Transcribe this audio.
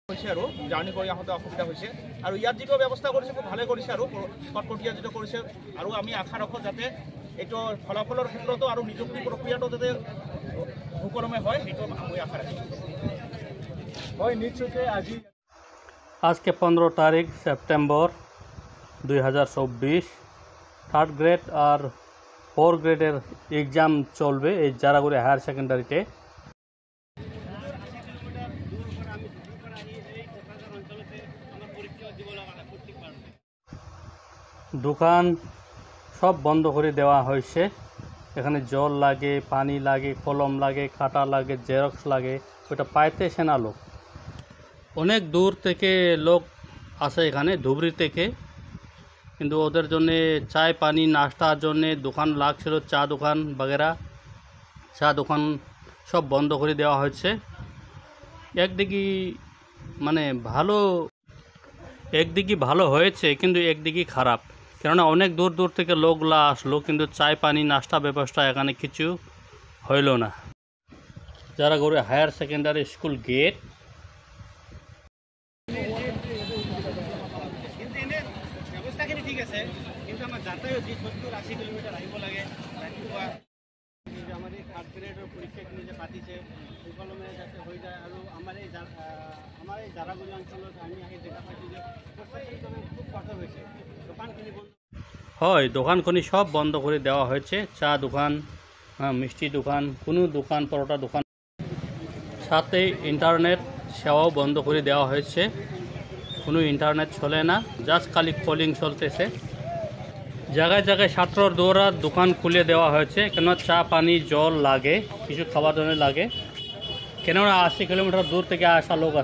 হৈছে আৰু জাৰ্ণি কৰি আহোঁতে অসুবিধা হৈছে আৰু ইয়াত যিটো ব্যৱস্থা কৰিছে খুব ভালে কৰিছে আৰু কটকটীয়া যিটো কৰিছে আৰু আমি আশা ৰাখোঁ যাতে এইটো ফলাফলৰ ক্ষেত্ৰতো আৰু নিযুক্তি প্ৰক্ৰিয়াটো যাতে সুকলমে হয় সেইটো আমি আশা ৰাখিছোঁ। হয় নিশ্চয়কৈ আজকে 15 তারিখ সেপ্টেম্বর 2024 থার্ড গ্রেড আর 4 গ্রেডের এক্সাম চলবে এই জারাগুড়ি হায়ার সেকেন্ডারিতে। দোকান সব বন্ধ করে দেওয়া হয়েছে। এখানে জল লাগে, পানি লাগে, কলম লাগে, খাতা লাগে, জেরক্স লাগে, ওটা পাইতেছে না লোক। অনেক দূর থেকে লোক আসে এখানে ধুবড়ি থেকে, কিন্তু ওদের জন্যে চায় পানি নাস্তার জন্যে দোকান লাগছিল, চা দোকান বাগেরা, চা দোকান সব বন্ধ করে দেওয়া হয়েছে। একদিকে মানে একদিকে ভালো হয়েছে কিন্তু একদিকে খারাপ, কেননা অনেক দূর দূর থেকে লোকগুলা আসলো কিন্তু চায় পানি নাস্তা ব্যবস্থা এখানে কিছু হইল না। জারাগুড়ি হায়ার সেকেন্ডারি স্কুল গেট। ব্যৱস্থাখিনি ঠিক আছে, কিন্তু আমাৰ যাতায়াত যি 70-80 কিলোমিটাৰ আহিব লাগে ৰাতিপুৱা, আমাৰ এই থাৰ্ড গ্ৰেডৰ পৰীক্ষাখিনি যে পাতিছে সুকলমে যাতে হৈ যায়। আৰু আমাৰ এই জাৰাগুৰি অঞ্চলত আমি আহি দেখা পাইছোঁ যে খুব কষ্ট হৈছে। দোকানখিনি বন্ধ হয়, দোকানখনি সব বন্ধ করে দেওয়া হয়েছে। চা দোকান, মিষ্টি দোকান, কোনো দোকান, পরোটা দোকান, সাথে ইন্টারনেট সেবাও বন্ধ করে দেওয়া হয়েছে। কোনো ইন্টারনেট চলে না, জাস্ট খালি কলিং চলতেছে। জায়গায় জায়গায় ছাত্রর দ্বারা দোকান খুলে দেওয়া হয়েছে, কেননা চা পানি জল লাগে, কিছু খাবার জন্য লাগে, কেননা 80 কিলোমিটার দূর থেকে আসা লোক আছে।